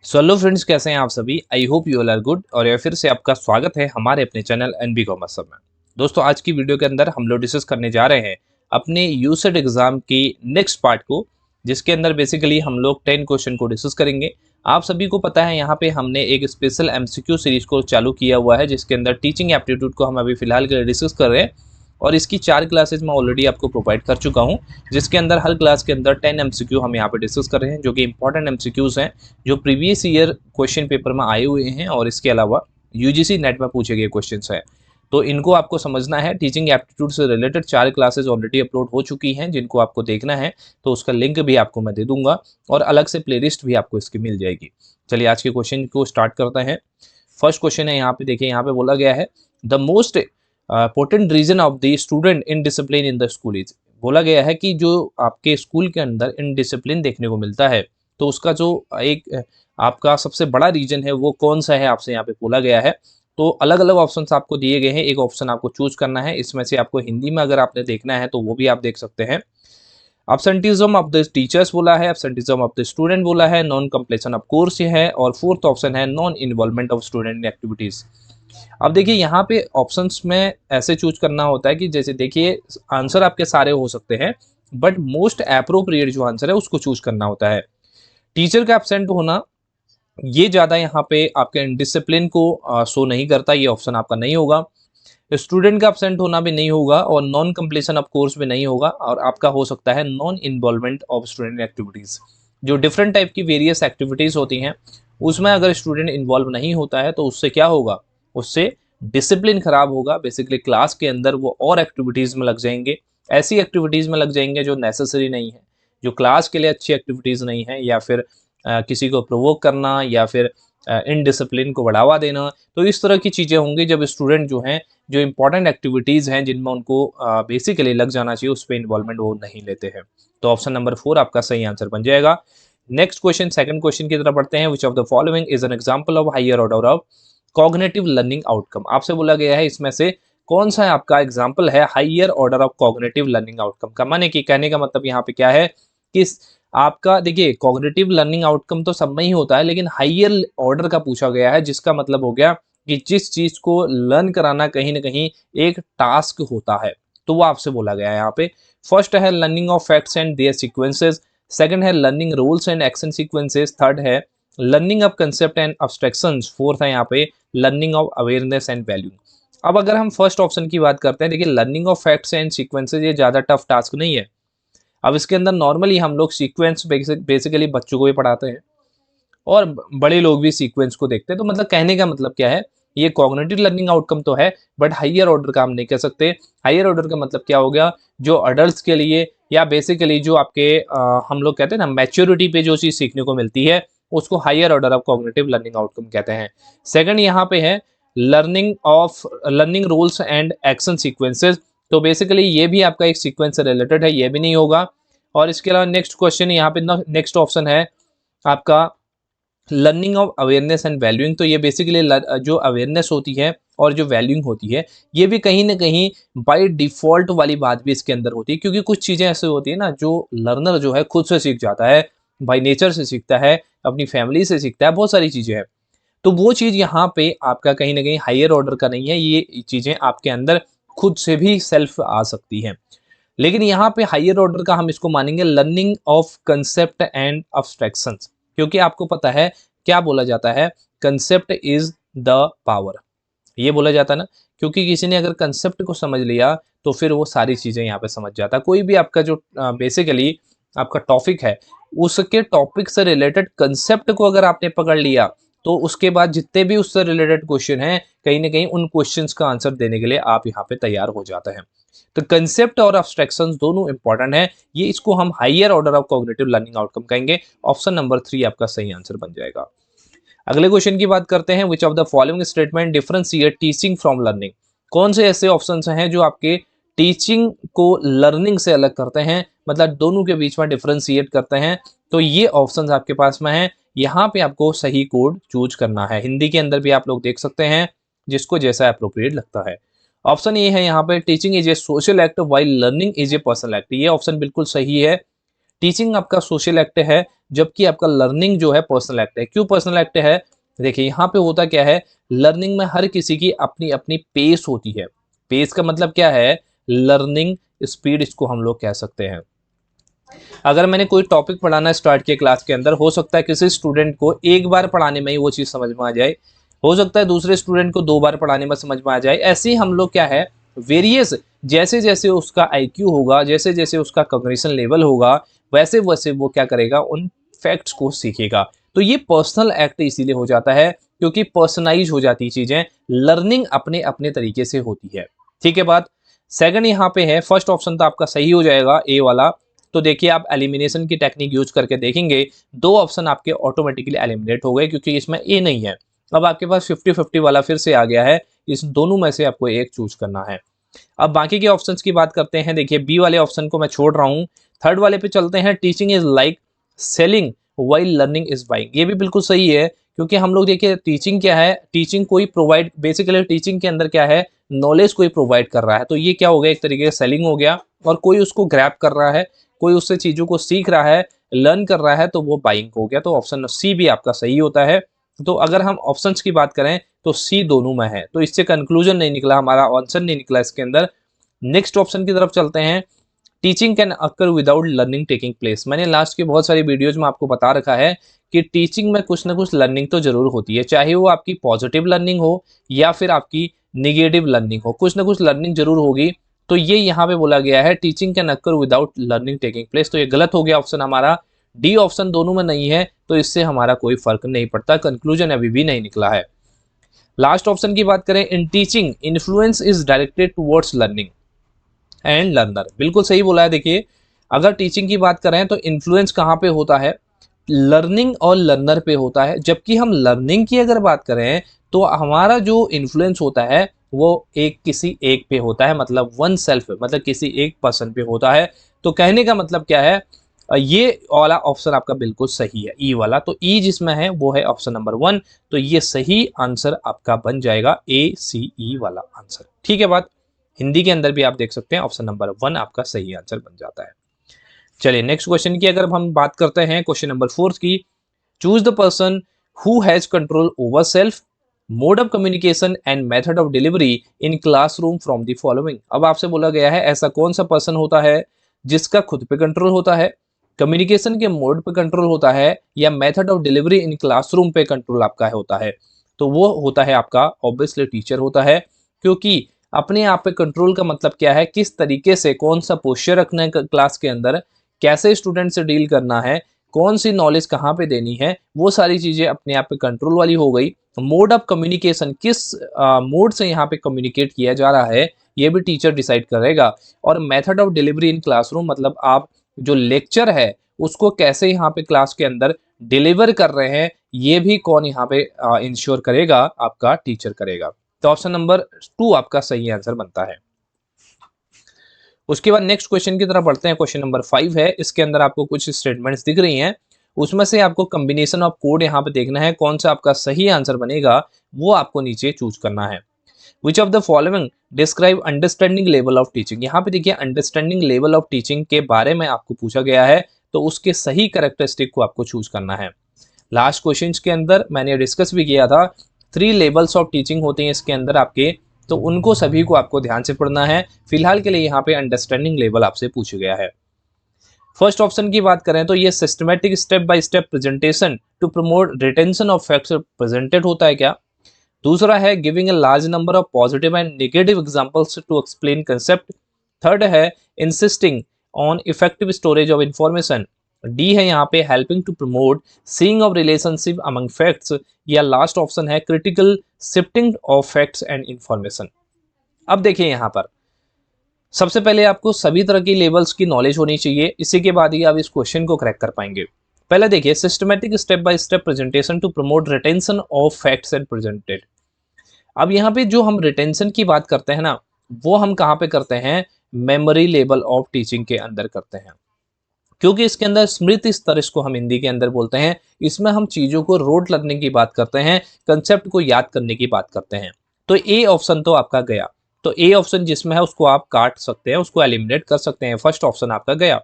So hello friends, कैसे हैं आप सभी। I hope you all are good. और यह फिर से आपका स्वागत है हमारे अपने चैनल एनबी कॉमर्स में। दोस्तों, आज की वीडियो के अंदर हम लोग डिस्कस करने जा रहे हैं अपने यूसेट एग्जाम की नेक्स्ट पार्ट को, जिसके अंदर बेसिकली हम लोग 10 क्वेश्चन को डिस्कस करेंगे। आप सभी को पता है, यहाँ पे हमने एक स्पेशल एमसीक्यू सीरीज को चालू किया हुआ है, जिसके अंदर टीचिंग एप्टीट्यूड को हम अभी फिलहाल के लिए डिस्कस कर रहे हैं। और इसकी 4 क्लासेज मैं ऑलरेडी आपको प्रोवाइड कर चुका हूँ, जिसके अंदर हर क्लास के अंदर 10 एमसीक्यू हम यहाँ पे डिस्कस कर रहे हैं, जो कि इंपॉर्टेंट एमसीक्यूज हैं, जो प्रीवियस ईयर क्वेश्चन पेपर में आए हुए हैं और इसके अलावा यूजीसी नेट में पूछे गए क्वेश्चंस हैं। तो इनको आपको समझना है। टीचिंग एप्टीट्यूड से रिलेटेड 4 क्लासेस ऑलरेडी अपलोड हो चुकी हैं, जिनको आपको देखना है तो उसका लिंक भी आपको मैं दे दूंगा और अलग से प्लेलिस्ट भी आपको इसकी मिल जाएगी। चलिए आज के क्वेश्चन को स्टार्ट करते हैं। फर्स्ट क्वेश्चन है, यहाँ पे देखिए, यहाँ पे बोला गया है the most potent reason of the student indiscipline in the school is. बोला गया है कि जो आपके स्कूल के अंदर इनडिसिप्लिन देखने को मिलता है, तो उसका जो एक आपका सबसे बड़ा रीजन है वो कौन सा है, आपसे यहाँ पे बोला गया है। तो अलग अलग ऑप्शंस आपको दिए गए हैं, एक ऑप्शन आपको चूज करना है। इसमें से आपको हिंदी में अगर आपने देखना है तो वो भी आप देख सकते हैं। एब्सेंटिज्म ऑफ द टीचर्स बोला है, एब्सेंटिज्म ऑफ द स्टूडेंट बोला है, नॉन कंप्लीशन ऑफ कोर्स है, और फोर्थ ऑप्शन है non involvement of student in activities. अब देखिए, यहाँ पे ऑप्शंस में ऐसे चूज करना होता है कि जैसे देखिए, आंसर आपके सारे हो सकते हैं, बट मोस्ट अप्रोप्रिएट जो आंसर है उसको चूज करना होता है। टीचर का एब्सेंट होना ये ज़्यादा यहाँ पे आपके इनडिसिप्लिन को शो नहीं करता, ये ऑप्शन आपका नहीं होगा। स्टूडेंट का एब्सेंट होना भी नहीं होगा और नॉन कंप्लीशन ऑफ कोर्स भी नहीं होगा, और आपका हो सकता है non involvement of student activities. जो डिफरेंट टाइप की वेरियस एक्टिविटीज़ होती हैं, उसमें अगर स्टूडेंट इन्वॉल्व नहीं होता है तो उससे क्या होगा, उससे डिसिप्लिन खराब होगा। बेसिकली क्लास के अंदर वो और एक्टिविटीज़ में लग जाएंगे, ऐसी एक्टिविटीज़ में लग जाएंगे जो नेसेसरी नहीं है, जो क्लास के लिए अच्छी एक्टिविटीज़ नहीं है, या फिर किसी को प्रोवोक करना, या फिर इनडिसिप्लिन को बढ़ावा देना। तो इस तरह की चीज़ें होंगी जब स्टूडेंट जो हैं, जो इंपॉर्टेंट एक्टिविटीज़ हैं जिनमें उनको बेसिकली लग जाना चाहिए, उस पर इन्वॉल्वमेंट वो नहीं लेते हैं। तो ऑप्शन नंबर 4 आपका सही आंसर बन जाएगा। नेक्स्ट क्वेश्चन, सेकंड क्वेश्चन की तरफ बढ़ते हैं। Which of the following is an example of higher order of cognitive learning outcome. आपसे बोला गया है इसमें से कौन सा आपका एग्जाम्पल है higher order of cognitive learning outcome का। माने कि कहने का मतलब यहाँ पे क्या है कि आपका देखिए, कॉग्निटिव लर्निंग आउटकम तो सब में ही होता है, लेकिन हायर ऑर्डर का पूछा गया है, जिसका मतलब हो गया कि जिस चीज को लर्न कराना कहीं ना कहीं एक टास्क होता है, तो वो आपसे बोला गया है यहाँ पे। फर्स्ट है learning of facts and their sequences, second है learning rules and action sequences, third है learning of concept and abstractions, fourth है यहाँ पे learning of awareness and value. अब अगर हम फर्स्ट ऑप्शन की बात करते हैं, देखिए learning of facts and sequences ये ज्यादा टफ टास्क नहीं है। अब इसके अंदर नॉर्मली हम लोग सीक्वेंस बेसिकली बच्चों को भी पढ़ाते हैं, और बड़े लोग भी सीक्वेंस को देखते हैं। तो मतलब कहने का मतलब क्या है, ये कॉग्निटिव लर्निंग आउटकम तो है, बट हायर ऑर्डर का हम नहीं कह सकते। हायर ऑर्डर का मतलब क्या हो गया, जो अडल्ट के लिए, या बेसिकली जो आपके हम लोग कहते हैं ना मैच्योरिटी पे जो चीज़ सीखने को मिलती है, उसको higher order of cognitive learning outcome कहते हैं। सेकंड यहाँ पे है learning rules and action sequences. तो बेसिकली ये भी आपका एक सीक्वेंस से रिलेटेड है, ये भी नहीं होगा। और इसके अलावा नेक्स्ट क्वेश्चन यहाँ पे नेक्स्ट ऑप्शन है आपका learning of awareness and valuing. तो ये बेसिकली जो अवेयरनेस होती है और जो वैल्यूइंग होती है, ये भी कहीं ना कहीं बाय डिफॉल्ट वाली बात भी इसके अंदर होती है, क्योंकि कुछ चीज़ें ऐसे होती है ना, जो लर्नर जो है खुद से सीख जाता है, बाय नेचर से सीखता है, अपनी फैमिली से सीखता है, बहुत सारी चीज़ें हैं। तो वो चीज़ यहाँ पे आपका कहीं ना कहीं हायर ऑर्डर का नहीं है, ये चीज़ें आपके अंदर खुद से भी सेल्फ आ सकती हैं। लेकिन यहाँ पे हायर ऑर्डर का हम इसको मानेंगे लर्निंग ऑफ कंसेप्ट एंड अब्स्ट्रैक्शंस, क्योंकि आपको पता है क्या बोला जाता है, कंसेप्ट इज द पावर, ये बोला जाता है ना। क्योंकि किसी ने अगर कंसेप्ट को समझ लिया तो फिर वो सारी चीज़ें यहाँ पे समझ जाता है। कोई भी आपका जो बेसिकली आपका टॉपिक है, उसके टॉपिक से रिलेटेड कंसेप्ट को अगर आपने पकड़ लिया, तो उसके बाद जितने भी उससे रिलेटेड क्वेश्चन हैं, कहीं ना कहीं उन क्वेश्चंस का आंसर देने के लिए आप यहाँ पे तैयार हो जाते हैं। तो कंसेप्ट और अब्स्ट्रैक्शंस दोनों इंपॉर्टेंट है, ये इसको हम higher order of cognitive learning outcome कहेंगे। ऑप्शन नंबर 3 आपका सही आंसर बन जाएगा। अगले क्वेश्चन की बात करते हैं। Which of the following statement differentiate teaching from learning. कौन से ऐसे ऑप्शंस हैं जो आपके टीचिंग को लर्निंग से अलग करते हैं, मतलब दोनों के बीच में डिफरेंशिएट करते हैं। तो ये ऑप्शंस आपके पास में है, यहाँ पे आपको सही कोड चूज करना है। हिंदी के अंदर भी आप लोग देख सकते हैं, जिसको जैसा अप्रोप्रिएट लगता है। ऑप्शन ए है यहाँ पे teaching is a social act while learning is a personal act. ये ऑप्शन बिल्कुल सही है। टीचिंग आपका सोशल एक्ट है, जबकि आपका लर्निंग जो है पर्सनल एक्ट है। क्यों पर्सनल एक्ट है? देखिए यहाँ पे होता क्या है, लर्निंग में हर किसी की अपनी अपनी पेस होती है। पेस का मतलब क्या है? लर्निंग स्पीड इसको हम लोग कह सकते हैं। अगर मैंने कोई टॉपिक पढ़ाना स्टार्ट किया क्लास के अंदर, हो सकता है किसी स्टूडेंट को एक बार पढ़ाने में ही वो चीज़ समझ में आ जाए, हो सकता है दूसरे स्टूडेंट को 2 बार पढ़ाने में समझ में आ जाए। ऐसे ही हम लोग क्या है, वेरियस जैसे जैसे उसका आईक्यू होगा, जैसे जैसे उसका कॉग्निशन लेवल होगा, वैसे वैसे वो क्या करेगा, उन फैक्ट्स को सीखेगा। तो ये पर्सनल एक्ट इसीलिए हो जाता है क्योंकि पर्सनलाइज हो जाती चीज़ें, लर्निंग अपने अपने तरीके से होती है। ठीक है बात। सेकंड यहाँ पे है, फर्स्ट ऑप्शन तो आपका सही हो जाएगा ए वाला। तो देखिए आप एलिमिनेशन की टेक्निक यूज करके देखेंगे, 2 ऑप्शन आपके ऑटोमेटिकली एलिमिनेट हो गए क्योंकि इसमें ए नहीं है। अब आपके पास 50-50 वाला फिर से आ गया है, इस दोनों में से आपको एक चूज करना है। अब बाकी के ऑप्शंस की बात करते हैं। देखिए बी वाले ऑप्शन को मैं छोड़ रहा हूँ, थर्ड वाले पे चलते हैं। Teaching is like selling while learning is buying, ये भी बिल्कुल सही है क्योंकि हम लोग देखिए टीचिंग क्या है, टीचिंग कोई प्रोवाइड, बेसिकली टीचिंग के अंदर क्या है, नॉलेज कोई प्रोवाइड कर रहा है, तो ये क्या हो गया, एक तरीके से सेलिंग हो गया। और कोई उसको ग्रैब कर रहा है, कोई उससे चीजों को सीख रहा है, लर्न कर रहा है, तो वो बाइंग हो गया। तो ऑप्शन सी भी आपका सही होता है। तो अगर हम ऑप्शंस की बात करें तो सी दोनों में है, तो इससे कंक्लूजन नहीं निकला, हमारा आंसर नहीं निकला इसके अंदर। नेक्स्ट ऑप्शन की तरफ चलते हैं। Teaching can occur without learning taking place. मैंने लास्ट की बहुत सारी वीडियोज में आपको बता रखा है कि टीचिंग में कुछ ना कुछ लर्निंग तो जरूर होती है, चाहे वो आपकी पॉजिटिव लर्निंग हो या फिर आपकी निगेटिव लर्निंग हो, कुछ ना कुछ लर्निंग जरूर होगी। तो ये यहाँ पे बोला गया है teaching can occur without learning taking place, तो ये गलत हो गया ऑप्शन हमारा। डी ऑप्शन दोनों में नहीं है, तो इससे हमारा कोई फर्क नहीं पड़ता, कंक्लूजन अभी भी नहीं निकला है। लास्ट ऑप्शन की बात करें, in teaching influence is directed towards learning and learner, बिल्कुल सही बोला है। देखिए अगर टीचिंग की बात करें तो इन्फ्लुएंस कहाँ पे होता है, लर्निंग और लर्नर पे होता है। जबकि हम लर्निंग की अगर बात करें तो हमारा जो इन्फ्लुएंस होता है वो एक किसी एक पे होता है, मतलब वन सेल्फ, मतलब किसी एक पर्सन पे होता है। तो कहने का मतलब क्या है, ये वाला ऑप्शन आपका बिल्कुल सही है, ई वाला। तो ई जिसमें है वो है ऑप्शन नंबर 1, तो ये सही आंसर आपका बन जाएगा ए सी ई वाला आंसर। ठीक है बात। हिंदी के अंदर भी आप देख सकते हैं ऑप्शन नंबर 1 आपका सही आंसर बन जाता है। चलिए नेक्स्ट क्वेश्चन की अगर हम बात करते हैं, क्वेश्चन नंबर 4 की। Choose the person who has control over self, mode of communication and method of delivery in classroom from the following. अब आपसे बोला गया है ऐसा कौन सा पर्सन होता है जिसका खुद पे कंट्रोल होता है, कम्युनिकेशन के मोड पे कंट्रोल होता है, या method of delivery in classroom पे कंट्रोल आपका होता है। तो वो होता है आपका ऑब्वियसली टीचर होता है, क्योंकि अपने आप पे कंट्रोल का मतलब क्या है, किस तरीके से कौन सा पोस्चर रखना है क्लास के अंदर, कैसे स्टूडेंट से डील करना है, कौन सी नॉलेज कहाँ पे देनी है, वो सारी चीज़ें अपने आप पे कंट्रोल वाली हो गई। मोड ऑफ कम्युनिकेशन, किस मोड से यहाँ पे कम्युनिकेट किया जा रहा है, ये भी टीचर डिसाइड करेगा। और method of delivery in classroom, मतलब आप जो लेक्चर है उसको कैसे यहाँ पे क्लास के अंदर डिलीवर कर रहे हैं, ये भी कौन यहाँ पे इंश्योर करेगा, आपका टीचर करेगा। तो ऑप्शन नंबर 2 आपका सही आंसर बनता है। उसके बाद नेक्स्ट क्वेश्चन की तरफ बढ़ते हैं। क्वेश्चन नंबर 5 है, इसके अंदर आपको कुछ स्टेटमेंट्स दिख रही हैं, उसमें से आपको कॉम्बिनेशन ऑफ कोड यहाँ पे देखना है, कौन सा आपका सही आंसर बनेगा वो आपको नीचे चूज करना है। विच of the following describe understanding level of teaching. यहाँ पे देखिए अंडरस्टैंडिंग लेवल ऑफ टीचिंग के बारे में आपको पूछा गया है, तो उसके सही कैरेक्टरिस्टिक को आपको चूज करना है। लास्ट क्वेश्चन के अंदर मैंने डिस्कस भी किया था, 3 लेवल्स ऑफ टीचिंग होते हैं इसके अंदर आपके, तो उनको सभी को आपको ध्यान से पढ़ना है। फिलहाल के लिए यहाँ पे अंडरस्टैंडिंग लेवल आपसे पूछा गया है। फर्स्ट ऑप्शन की बात करें तो ये systematic step by step presentation to promote retention of facts presented होता है क्या। दूसरा है giving a large number of positive and negative examples to explain concept. Third है insisting on effective storage of information. D है यहाँ पे helping to promote seeing of relationship among facts, या लास्ट ऑप्शन है critical shifting of facts and information. अब देखिए यहाँ पर सबसे पहले आपको सभी तरह की लेवल्स की नॉलेज होनी चाहिए, इसी के बाद ही आप इस क्वेश्चन को क्रैक कर पाएंगे। पहले देखिए systematic step by step presentation to promote retention of facts and presented. अब यहाँ पे जो हम रिटेंशन की बात करते हैं ना, वो हम कहाँ पे करते हैं, मेमोरी लेवल ऑफ टीचिंग के अंदर करते हैं, क्योंकि इसके अंदर स्मृति स्तर इसको हम हिंदी के अंदर बोलते हैं। इसमें हम चीजों को रोट लर्निंग की बात करते हैं, कंसेप्ट को याद करने की बात करते हैं। तो ए ऑप्शन तो आपका गया, तो ए ऑप्शन जिसमें है उसको आप काट सकते हैं, उसको एलिमिनेट कर सकते हैं, फर्स्ट ऑप्शन आपका गया।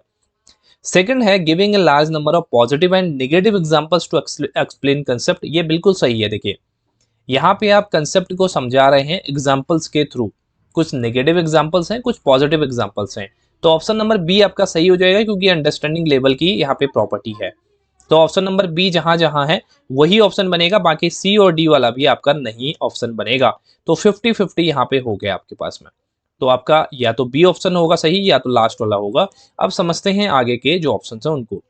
सेकंड है giving a large number of positive and negative examples to explain concept. ये बिल्कुल सही है। देखिए यहाँ पे आप कंसेप्ट को समझा रहे हैं एग्जांपल्स के थ्रू, कुछ नेगेटिव एग्जांपल्स हैं, कुछ पॉजिटिव एग्जांपल्स हैं। तो ऑप्शन नंबर बी आपका सही हो जाएगा क्योंकि अंडरस्टैंडिंग लेवल की यहाँ पे प्रॉपर्टी है। तो ऑप्शन नंबर बी जहां जहां है वही ऑप्शन बनेगा, बाकी सी और डी वाला भी आपका नहीं ऑप्शन बनेगा। तो 50-50 यहाँ पे हो गया आपके पास में। तो आपका या तो बी ऑप्शन होगा सही या तो लास्ट वाला होगा। अब समझते हैं आगे के जो ऑप्शन है उनको।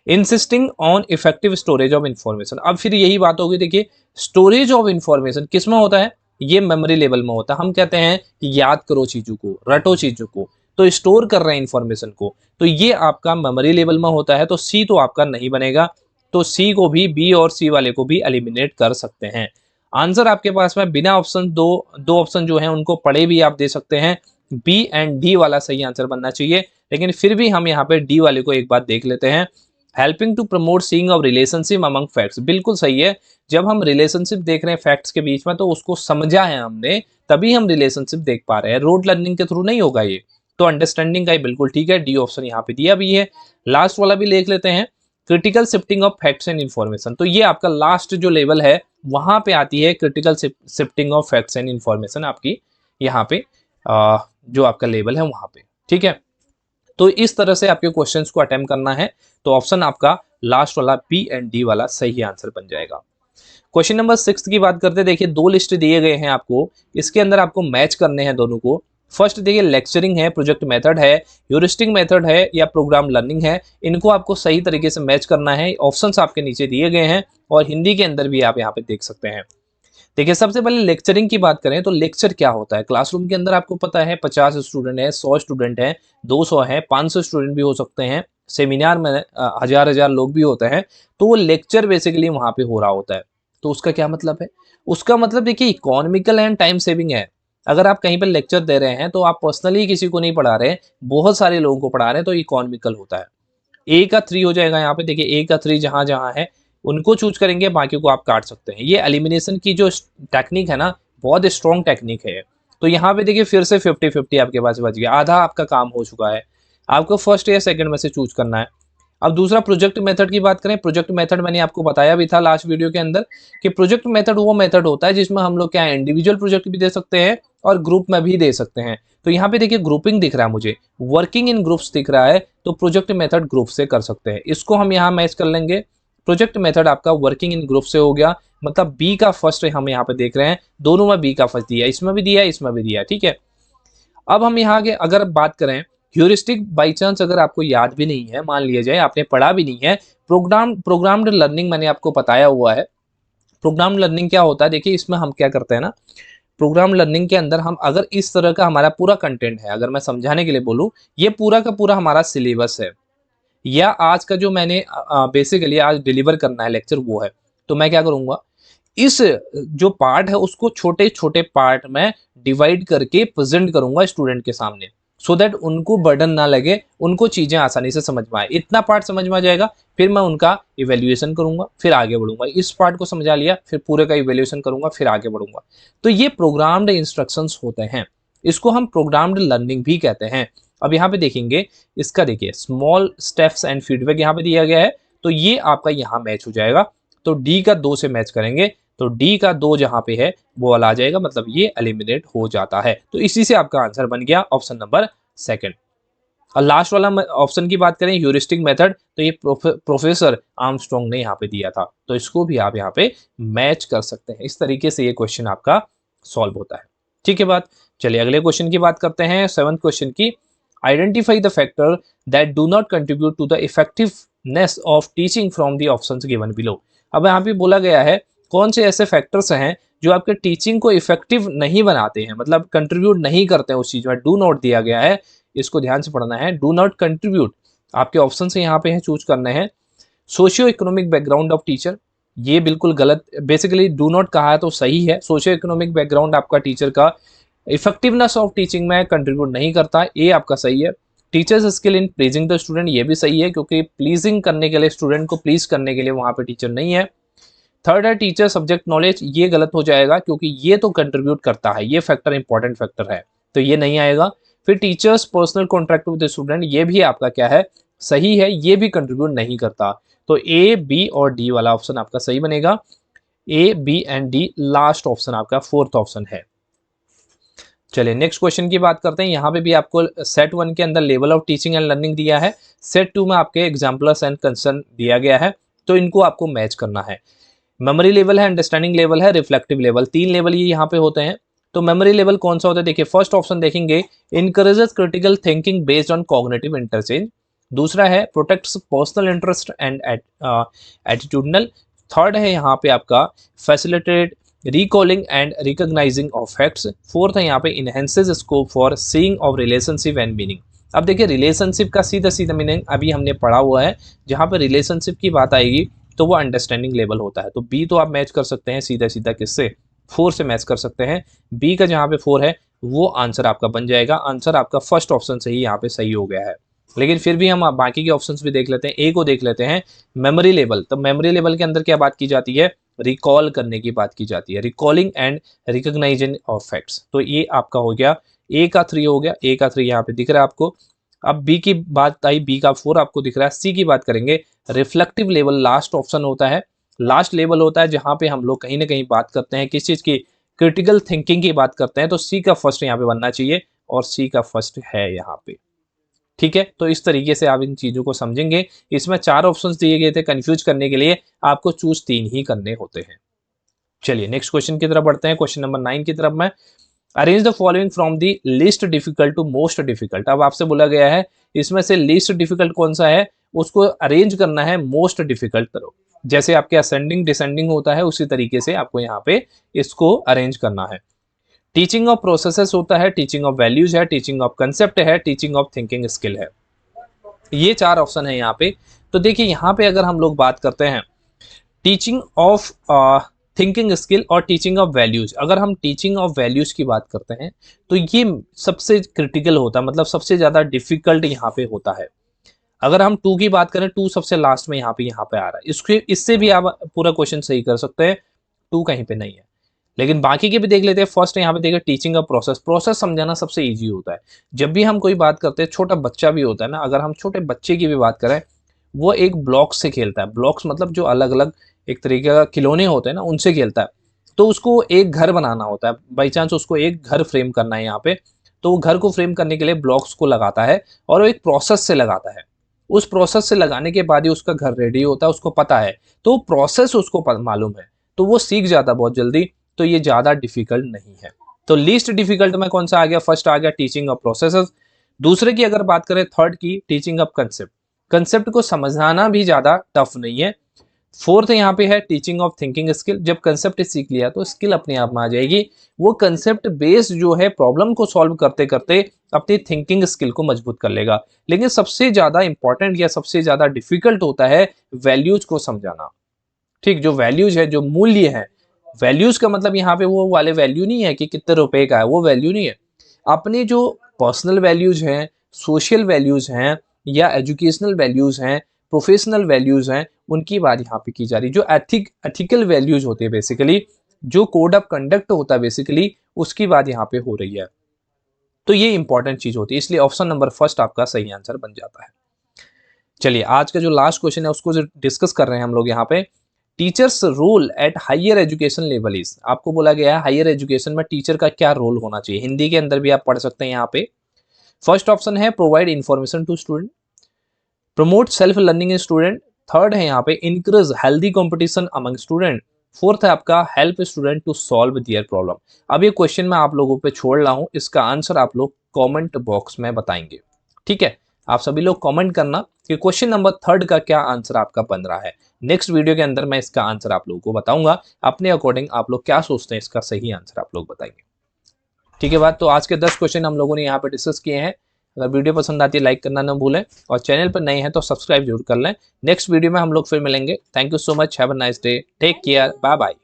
Insisting on effective storage of information. अब फिर यही बात होगी। देखिए स्टोरेज ऑफ इंफॉर्मेशन किस में होता है, ये मेमोरी लेवल में होता है। हम कहते हैं कि याद करो चीजों को, रटो चीजों को, तो स्टोर कर रहे हैं इंफॉर्मेशन को, तो ये आपका मेमोरी लेवल में होता है। तो सी तो आपका नहीं बनेगा। तो सी को भी, बी और सी वाले को भी एलिमिनेट कर सकते हैं। आंसर आपके पास में बिना ऑप्शन दो ऑप्शन जो है उनको पढ़े भी आप दे सकते हैं। बी एंड डी वाला सही आंसर बनना चाहिए, लेकिन फिर भी हम यहाँ पे डी वाले को एक बार देख लेते हैं। Helping to promote seeing of relationship among facts, बिल्कुल सही है। जब हम रिलेशनशिप देख रहे हैं फैक्ट्स के बीच में तो उसको समझा है हमने, तभी हम रिलेशनशिप देख पा रहे हैं। रोड लर्निंग के थ्रू नहीं होगा ये। तो अंडरस्टैंडिंग का ही बिल्कुल ठीक है, डी ऑप्शन यहाँ पे दिया भी है। लास्ट वाला भी देख लेते हैं, critical shifting of facts and information. तो ये आपका लास्ट जो लेवल है वहां पे आती है critical shifting of facts and information आपकी यहाँ पे जो आपका लेवल है वहां पे। ठीक है, तो इस तरह से आपके क्वेश्चंस को अटेम्प्ट करना है। तो ऑप्शन आपका लास्ट वाला बी एंड डी वाला सही आंसर बन जाएगा। क्वेश्चन नंबर 6 की बात करते हैं। देखिए दो लिस्ट दिए गए हैं आपको, इसके अंदर आपको मैच करने हैं दोनों को। फर्स्ट देखिए लेक्चरिंग है, प्रोजेक्ट मेथड है, ह्यूरिस्टिक मेथड है या प्रोग्राम लर्निंग है। इनको आपको सही तरीके से मैच करना है। ऑप्शंस आपके नीचे दिए गए हैं और हिंदी के अंदर भी आप यहाँ पे देख सकते हैं। देखिए सबसे पहले लेक्चरिंग की बात करें तो लेक्चर क्या होता है। क्लासरूम के अंदर आपको पता है 50 स्टूडेंट है, 100 स्टूडेंट है, 200 है, 500 स्टूडेंट भी हो सकते हैं। सेमिनार में हजार लोग भी होते हैं। तो वो लेक्चर बेसिकली वहां पे हो रहा होता है। तो उसका क्या मतलब है, उसका मतलब देखिए इकोनॉमिकल एंड टाइम सेविंग है। अगर आप कहीं पर लेक्चर दे रहे हैं तो आप पर्सनली किसी को नहीं पढ़ा रहे, बहुत सारे लोगों को पढ़ा रहे हैं, तो इकोनॉमिकल होता है। ए का 3 हो जाएगा यहाँ पे। देखिए ए का 3 जहां जहां है उनको चूज करेंगे, बाकी को आप काट सकते हैं। ये एलिमिनेशन की जो टेक्निक है ना, बहुत स्ट्रॉन्ग टेक्निक है। तो यहाँ पे देखिए फिर से 50-50 आपके पास बच गया, आधा आपका काम हो चुका है। आपको फर्स्ट या सेकंड में से चूज करना है। अब दूसरा प्रोजेक्ट मेथड की बात करें। प्रोजेक्ट मेथड मैंने आपको बताया भी था लास्ट वीडियो के अंदर कि प्रोजेक्ट मेथड वो मेथड होता है जिसमें हम लोग क्या है, इंडिविजुअल प्रोजेक्ट भी दे सकते हैं और ग्रुप में भी दे सकते हैं। तो यहाँ पे देखिए ग्रुपिंग दिख रहा है मुझे, वर्किंग इन ग्रुप्स दिख रहा है, तो प्रोजेक्ट मेथड ग्रुप से कर सकते हैं। इसको हम यहाँ मैच कर लेंगे। प्रोजेक्ट मेथड आपका वर्किंग इन ग्रुप से हो गया, मतलब बी का फर्स्ट हम यहाँ पे देख रहे हैं, दोनों में बी का फर्स्ट दिया, इसमें भी दिया, इसमें भी दिया। ठीक है, अब हम यहाँ के अगर बात करें ह्यूरिस्टिक, बाई चांस अगर आपको याद भी नहीं है, मान लिया जाए आपने पढ़ा भी नहीं है, प्रोग्राम्ड लर्निंग मैंने आपको बताया हुआ है। प्रोग्राम लर्निंग क्या होता है, देखिए इसमें हम क्या करते हैं ना, प्रोग्राम लर्निंग के अंदर हम अगर इस तरह का हमारा पूरा कंटेंट है, अगर मैं समझाने के लिए बोलूं, ये पूरा का पूरा हमारा सिलेबस है या आज का जो मैंने बेसिकली आज डिलीवर करना है लेक्चर वो है, तो मैं क्या करूंगा, इस जो पार्ट है उसको छोटे छोटे पार्ट में डिवाइड करके प्रेजेंट करूंगा स्टूडेंट के सामने, सो दैट उनको बर्डन ना लगे, उनको चीजें आसानी से समझ में आए। इतना पार्ट समझ में आ जाएगा, फिर मैं उनका इवेल्युएशन करूंगा, फिर आगे बढ़ूंगा। इस पार्ट को समझा लिया, फिर पूरे का इवेल्युएशन करूंगा, फिर आगे बढ़ूंगा। तो ये प्रोग्राम्ड इंस्ट्रक्शंस होते हैं, इसको हम प्रोग्राम्ड लर्निंग भी कहते हैं। अब यहाँ पे देखेंगे, इसका देखिए स्मॉल स्टेप्स एंड फीडबैक यहाँ पे दिया गया है, तो ये आपका यहाँ मैच हो जाएगा। तो डी का 2 से मैच करेंगे, तो डी का 2 जहां पे है वो वाला आ जाएगा, मतलब ये एलिमिनेट हो जाता है। तो इसी से आपका आंसर बन गया ऑप्शन नंबर 2। और लास्ट वाला ऑप्शन की बात करें ह्यूरिस्टिक मेथड, तो ये प्रोफेसर आर्मस्ट्रॉन्ग ने यहाँ पे दिया था, तो इसको भी आप यहाँ पे मैच कर सकते हैं। इस तरीके से ये क्वेश्चन आपका सॉल्व होता है। ठीक है बात, चलिए अगले क्वेश्चन की बात करते हैं, 7th क्वेश्चन की। Identify the factor that do not contribute to the effectiveness of teaching from the options given below. अब यहाँ पे बोला गया है कौन से ऐसे फैक्टर्स हैं जो आपके टीचिंग को इफेक्टिव नहीं बनाते हैं, मतलब कंट्रीब्यूट नहीं करते हैं उस चीज में। डू नॉट दिया गया है, इसको ध्यान से पढ़ना है। डू नॉट कंट्रीब्यूट आपके ऑप्शन से यहाँ पे है, चूज करने हैं। Socio economic background of teacher, ये बिल्कुल गलत, बेसिकली डू नॉट कहा है तो सही है। सोशियो इकोनॉमिक बैकग्राउंड आपका टीचर का इफेक्टिवनेस ऑफ टीचिंग में कंट्रीब्यूट नहीं करता, ये आपका सही है। Teachers skill in pleasing the student, ये भी सही है, क्योंकि प्लीजिंग करने के लिए, स्टूडेंट को प्लीज करने के लिए वहां पे टीचर नहीं है। थर्ड है टीचर सब्जेक्ट नॉलेज, ये गलत हो जाएगा क्योंकि ये तो कंट्रीब्यूट करता है, ये फैक्टर इंपॉर्टेंट फैक्टर है, तो ये नहीं आएगा। फिर teachers personal contract with student, ये भी आपका क्या है, सही है, ये भी कंट्रीब्यूट नहीं करता। तो ए, बी और डी वाला ऑप्शन आपका सही बनेगा। A, B and D, last option आपका फोर्थ ऑप्शन है। चलिए नेक्स्ट क्वेश्चन की बात करते हैं। यहाँ पे भी आपको सेट 1 के अंदर level of teaching and learning दिया है, सेट 2 में आपके एग्जाम्पल्स एंड कंसर्न दिया गया है, तो इनको आपको मैच करना है। मेमोरी लेवल है, अंडरस्टैंडिंग लेवल है, रिफ्लेक्टिव लेवल, 3 लेवल ये यहाँ पे होते हैं। तो मेमोरी लेवल कौन सा होता है, देखिए फर्स्ट ऑप्शन देखेंगे, encourages critical thinking based on cognitive interchange. दूसरा है protects personal interest and attitudinal. Third है यहाँ पे आपका facilitate recalling and recognising of facts. Fourth है यहाँ पे enhances scope for seeing of relationship and meaning. अब देखिए रिलेशनशिप का सीधा सीधा मीनिंग अभी हमने पढ़ा हुआ है, जहाँ पे रिलेशनशिप की बात आएगी तो वो अंडरस्टैंडिंग लेवल होता है। तो बी तो आप मैच कर सकते हैं सीधा सीधा किससे, 4 से मैच कर सकते हैं। बी का जहाँ पे 4 है वो आंसर आपका बन जाएगा। आंसर आपका फर्स्ट ऑप्शन से ही यहाँ पे सही हो गया है। लेकिन फिर भी हम बाकी के ऑप्शंस भी देख लेते हैं। ए को देख लेते हैं, मेमोरी लेवल। तो मेमोरी लेवल के अंदर क्या बात की जाती है, रिकॉल करने की बात की जाती है, recalling and recognising of facts. तो ये आपका हो गया, ए का 3 हो गया, ए का 3 यहाँ पे दिख रहा है आपको। अब बी की बात आई, बी का 4 आपको दिख रहा है। सी की बात करेंगे, रिफ्लेक्टिव लेवल लास्ट ऑप्शन होता है, लास्ट लेवल होता है जहां पे हम लोग कहीं ना कहीं बात करते हैं किस चीज की, क्रिटिकल थिंकिंग की बात करते हैं। तो सी का फर्स्ट यहाँ पे बनना चाहिए और सी का फर्स्ट है यहाँ पे। ठीक है, तो इस तरीके से आप इन चीजों को समझेंगे। इसमें 4 ऑप्शंस दिए गए थे, कंफ्यूज करने के लिए आपको चूज 3 ही करने होते हैं। चलिए नेक्स्ट क्वेश्चन की तरफ बढ़ते हैं। क्वेश्चन नंबर 9 की तरफ में, arrange the following from the least difficult to most difficult. अब आपसे बोला गया है इसमें से लीस्ट डिफिकल्ट कौन सा है, उसको अरेंज करना है मोस्ट डिफिकल्ट तरफ। जैसे आपके असेंडिंग डिसेंडिंग होता है उसी तरीके से आपको यहाँ पे इसको अरेंज करना है। टीचिंग ऑफ प्रोसेसेस होता है, टीचिंग ऑफ वैल्यूज है, टीचिंग ऑफ कंसेप्ट है, टीचिंग ऑफ थिंकिंग स्किल है। ये 4 ऑप्शन है यहाँ पे। तो देखिए यहाँ पे अगर हम लोग बात करते हैं टीचिंग ऑफ थिंकिंग स्किल और टीचिंग ऑफ वैल्यूज, अगर हम टीचिंग ऑफ वैल्यूज की बात करते हैं तो ये सबसे क्रिटिकल होता है, मतलब सबसे ज्यादा डिफिकल्ट यहाँ पे होता है। अगर हम 2 की बात करें, 2 सबसे लास्ट में यहाँ पे आ रहा है, इससे भी आप पूरा क्वेश्चन सही कर सकते हैं, 2 कहीं पे नहीं है। लेकिन बाकी के भी देख लेते हैं। फर्स्ट यहाँ पे देखिए टीचिंग ऑफ प्रोसेस, प्रोसेस समझाना सबसे इजी होता है। जब भी हम कोई बात करते हैं, छोटा बच्चा भी होता है ना, अगर हम छोटे बच्चे की भी बात करें, वो एक ब्लॉक से खेलता है। ब्लॉक्स मतलब जो अलग अलग एक तरीके का खिलौने होते हैं ना, उनसे खेलता है। तो उसको एक घर बनाना होता है, बाई चांस उसको एक घर फ्रेम करना है यहाँ पे, तो वो घर को फ्रेम करने के लिए ब्लॉक्स को लगाता है और वो एक प्रोसेस से लगाता है। उस प्रोसेस से लगाने के बाद ही उसका घर रेडी होता है, उसको पता है, तो प्रोसेस उसको मालूम है, तो वो सीख जाता बहुत जल्दी। तो ये ज्यादा डिफिकल्ट नहीं है। तो लीस्ट डिफिकल्ट में कौन सा आ गया, फर्स्ट आ गया टीचिंग ऑफ प्रोसेसेस। दूसरे की अगर बात करें, थर्ड की टीचिंग ऑफ कंसेप्ट, कंसेप्ट को समझाना भी ज्यादा टफ नहीं है। फोर्थ यहाँ पे है टीचिंग ऑफ थिंकिंग स्किल, जब कंसेप्ट सीख लिया तो स्किल अपने आप में आ जाएगी। वो कंसेप्ट बेस्ड जो है प्रॉब्लम को सॉल्व करते करते अपनी थिंकिंग स्किल को मजबूत कर लेगा। लेकिन सबसे ज्यादा इंपॉर्टेंट या सबसे ज्यादा डिफिकल्ट होता है वैल्यूज को समझाना। ठीक, जो वैल्यूज है, जो मूल्य है, वैल्यूज का मतलब यहाँ पे वो वाले वैल्यू नहीं है कि कितने रुपए का है, वो वैल्यू नहीं है। अपने जो पर्सनल वैल्यूज हैं, सोशल वैल्यूज हैं, या एजुकेशनल वैल्यूज हैं, प्रोफेशनल वैल्यूज हैं, उनकी बात यहाँ पे की जा रही है। जो एथिकल वैल्यूज होते हैं बेसिकली, जो कोड ऑफ कंडक्ट होता है बेसिकली, उसकी बात यहाँ पे हो रही है। तो ये इंपॉर्टेंट चीज होती है, इसलिए ऑप्शन नंबर फर्स्ट आपका सही आंसर बन जाता है। चलिए आज का जो लास्ट क्वेश्चन है उसको जो डिस्कस कर रहे हैं हम लोग यहाँ पे, teachers role at higher education level is. आपको बोला गया है हायर एजुकेशन में टीचर का क्या रोल होना चाहिए, हिंदी के अंदर भी आप पढ़ सकते हैं यहाँ पे। फर्स्ट ऑप्शन है provide information to student, promote self learning in student. Third है यहाँ पे encourage healthy competition among student. Fourth है आपका help student to solve their problem. अब ये क्वेश्चन मैं आप लोगों पे छोड़ रहा हूँ, इसका आंसर आप लोग कमेंट बॉक्स में बताएंगे। ठीक है, आप सभी लोग कमेंट करना कि क्वेश्चन नंबर थर्ड का क्या आंसर आपका बन रहा है। नेक्स्ट वीडियो के अंदर मैं इसका आंसर आप लोगों को बताऊंगा, अपने अकॉर्डिंग आप लोग क्या सोचते हैं इसका सही आंसर आप लोग बताएंगे। ठीक है बात, तो आज के 10 क्वेश्चन हम लोगों ने यहाँ पे डिस्कस किए हैं। अगर वीडियो पसंद आती है लाइक करना ना भूलें, और चैनल पर नए हैं तो सब्सक्राइब जरूर कर लें। नेक्स्ट वीडियो में हम लोग फिर मिलेंगे। Thank you so much, have a nice day, take care, bye bye.